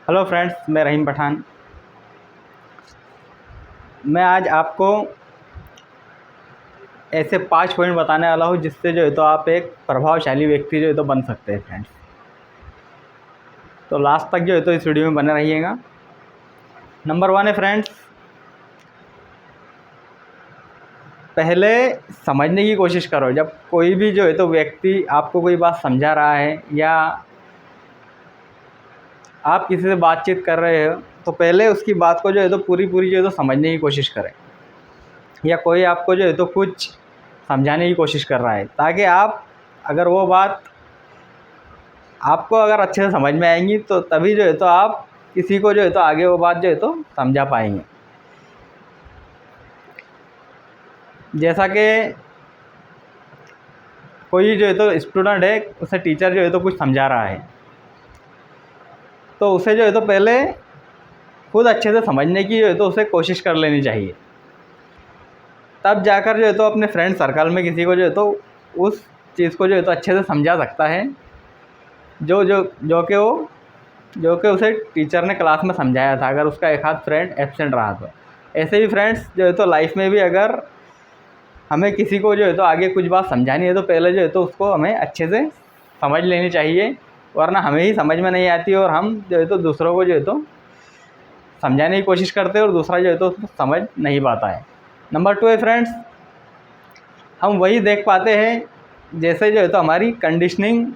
Hello friends, मैं रहीम पठान। मैं आज आपको ऐसे 5 पॉइंट बताने वाला हूँ जिससे जो है तो आप एक प्रभावशाली व्यक्ति जो है तो बन सकते हैं फ्रेंड्स। तो लास्ट तक जो है तो इस वीडियो में बने रहिएगा। नंबर 1 है फ्रेंड्स, पहले समझने की कोशिश करो। जब कोई भी जो है तो व्यक्ति आपको कोई बात समझा रहा है या आप किसी से बातचीत कर रहे हो तो पहले उसकी बात को जो है तो पूरी जो है तो समझने की कोशिश करें। या कोई आपको जो है तो कुछ समझाने की कोशिश कर रहा है, ताकि आप अगर वो बात आपको अगर अच्छे से समझ में आएंगी तो तभी जो है तो आप किसी को जो है तो आगे वो बात जो है तो समझा पाएंगे। जैसा कि कोई जो है तो स्टूडेंट है, उसे टीचर जो है तो कुछ समझा रहा है, तो उसे जो है तो पहले खुद अच्छे से समझने की जो है तो उसे कोशिश कर लेनी चाहिए। तब जाकर जो है तो अपने फ्रेंड सर्कल में किसी को जो है तो उस चीज़ को जो है तो अच्छे से समझा सकता है, जो कि उसे टीचर ने क्लास में समझाया था, अगर उसका एक आध फ्रेंड एब्सेंट रहा तो। ऐसे ही फ्रेंड्स जो है तो लाइफ में भी अगर हमें किसी को जो है तो आगे कुछ बात समझानी है तो पहले जो है तो उसको हमें अच्छे से समझ लेनी चाहिए, वरना हमें ही समझ में नहीं आती और हम जो है तो दूसरों को जो है तो समझाने की कोशिश करते हैं और दूसरा जो है तो उसको समझ नहीं पाता है। नंबर 2 है फ्रेंड्स, हम वही देख पाते हैं जैसे जो है तो हमारी कंडीशनिंग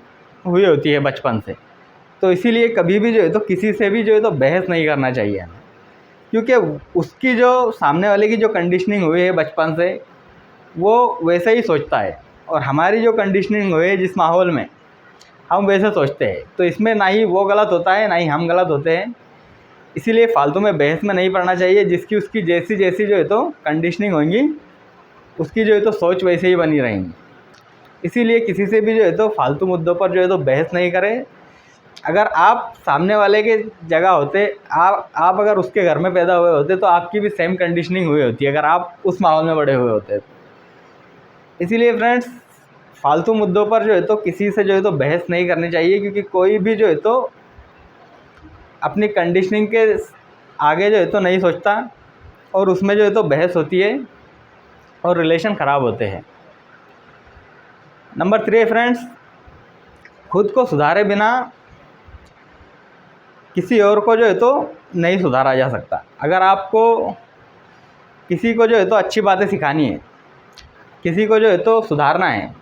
हुई होती है बचपन से। तो इसीलिए कभी भी जो है तो किसी से भी जो है तो बहस नहीं करना चाहिए हमें, क्योंकि उसकी जो सामने वाले की जो कंडीशनिंग हुई है बचपन से वो वैसे ही सोचता है, और हमारी जो कंडीशनिंग हुई है जिस माहौल में हम वैसे सोचते हैं। तो इसमें ना ही वो गलत होता है ना ही हम गलत होते हैं। इसीलिए फालतू में बहस में नहीं पड़ना चाहिए। जिसकी उसकी जैसी जैसी जो है तो कंडीशनिंग होंगी उसकी जो है तो सोच वैसे ही बनी रहेंगी। इसीलिए किसी से भी जो है तो फालतू मुद्दों पर जो है तो बहस नहीं करें। अगर आप सामने वाले के जगह होते, आप अगर उसके घर में पैदा हुए होते तो आपकी भी सेम कंडीशनिंग हुई होती अगर आप उस माहौल में बड़े हुए होते। इसीलिए फ्रेंड्स, फालतू मुद्दों पर जो है तो किसी से जो है तो बहस नहीं करनी चाहिए, क्योंकि कोई भी जो है तो अपनी कंडीशनिंग के आगे जो है तो नहीं सोचता और उसमें जो है तो बहस होती है और रिलेशन ख़राब होते हैं। नंबर 3 फ्रेंड्स, खुद को सुधारे बिना किसी और को जो है तो नहीं सुधारा जा सकता। अगर आपको किसी को जो है तो अच्छी बातें सिखानी है, किसी को जो है तो सुधारना है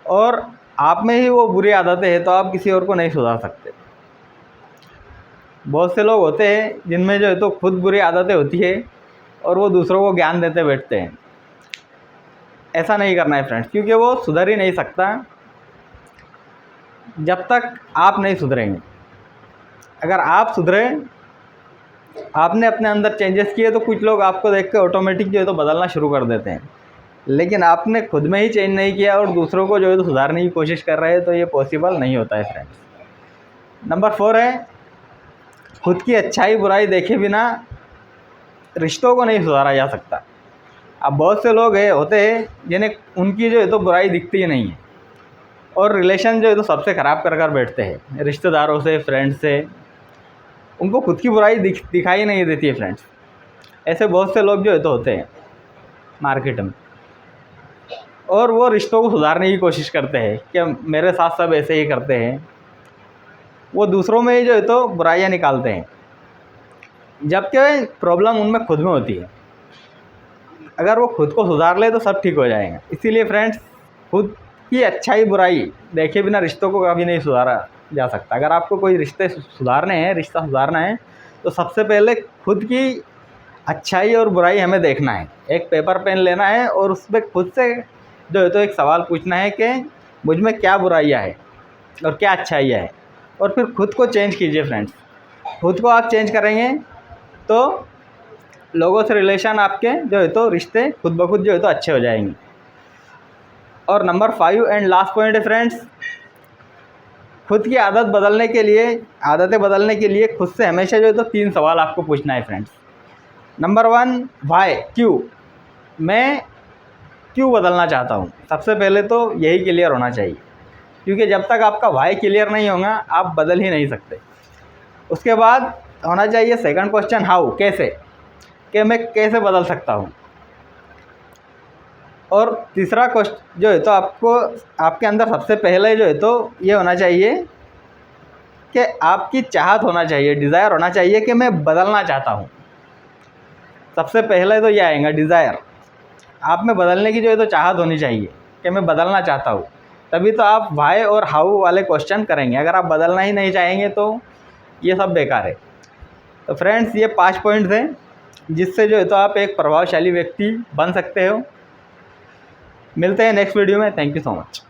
और आप में ही वो बुरी आदतें हैं, तो आप किसी और को नहीं सुधार सकते। बहुत से लोग होते हैं जिनमें जो है तो खुद बुरी आदतें होती है और वो दूसरों को ज्ञान देते बैठते हैं। ऐसा नहीं करना है फ्रेंड्स, क्योंकि वो सुधर ही नहीं सकता जब तक आप नहीं सुधरेंगे। अगर आप सुधरे, आपने अपने अंदर चेंजेस किए, तो कुछ लोग आपको देख के ऑटोमेटिक जो है तो बदलना शुरू कर देते हैं। लेकिन आपने खुद में ही चेंज नहीं किया और दूसरों को जो है तो सुधारने की कोशिश कर रहे हैं, तो ये पॉसिबल नहीं होता है फ्रेंड्स। नंबर 4 है, खुद की अच्छाई बुराई देखे बिना रिश्तों को नहीं सुधारा जा सकता। अब बहुत से लोग होते हैं जिन्हें उनकी जो है तो बुराई दिखती ही नहीं है और रिलेशन जो है तो सबसे ख़राब कर बैठते हैं, रिश्तेदारों से, फ्रेंड्स से। उनको खुद की बुराई दिखाई नहीं देती है फ्रेंड्स। ऐसे बहुत से लोग जो है तो होते हैं मार्केट में, और वो रिश्तों को सुधारने की कोशिश करते हैं कि मेरे साथ सब ऐसे ही करते हैं। वो दूसरों में ही जो है तो बुराइयां निकालते हैं, जबकि प्रॉब्लम उनमें खुद में होती है। अगर वो खुद को सुधार ले तो सब ठीक हो जाएगा। इसीलिए फ्रेंड्स, खुद की अच्छाई बुराई देखे बिना रिश्तों को कभी नहीं सुधारा जा सकता। अगर आपको कोई रिश्ता सुधारना है तो सबसे पहले खुद की अच्छाई और बुराई हमें देखना है। एक पेपर पेन लेना है और उस पर खुद से जो है तो एक सवाल पूछना है कि मुझ में क्या बुराइयाँ है और क्या अच्छाइयाँ है, और फिर खुद को चेंज कीजिए फ्रेंड्स। खुद को आप चेंज करेंगे तो लोगों से रिलेशन आपके जो है तो रिश्ते खुद ब खुद जो है तो अच्छे हो जाएंगे। और नंबर 5 एंड लास्ट पॉइंट है फ्रेंड्स, खुद की आदतें बदलने के लिए खुद से हमेशा जो है तो 3 सवाल आपको पूछना है फ्रेंड्स। नंबर 1, वाई, क्यों, मैं क्यों बदलना चाहता हूँ। सबसे पहले तो यही क्लियर होना चाहिए, क्योंकि जब तक आपका वाई क्लियर नहीं होगा आप बदल ही नहीं सकते। उसके बाद होना चाहिए सेकंड क्वेश्चन हाउ, कैसे, कि मैं कैसे बदल सकता हूँ। और तीसरा क्वेश्चन जो है तो आपको आपके अंदर सबसे पहले जो है तो ये होना चाहिए कि आपकी चाहत होना चाहिए, डिज़ायर होना चाहिए कि मैं बदलना चाहता हूँ। सबसे पहले तो ये आएगा डिज़ायर, आप में बदलने की जो है तो चाहत होनी चाहिए कि मैं बदलना चाहता हूँ, तभी तो आप वाई और हाउ वाले क्वेश्चन करेंगे। अगर आप बदलना ही नहीं चाहेंगे तो ये सब बेकार है। तो फ्रेंड्स, ये 5 पॉइंट्स हैं जिससे जो है तो आप एक प्रभावशाली व्यक्ति बन सकते हो। मिलते हैं नेक्स्ट वीडियो में। Thank you so much.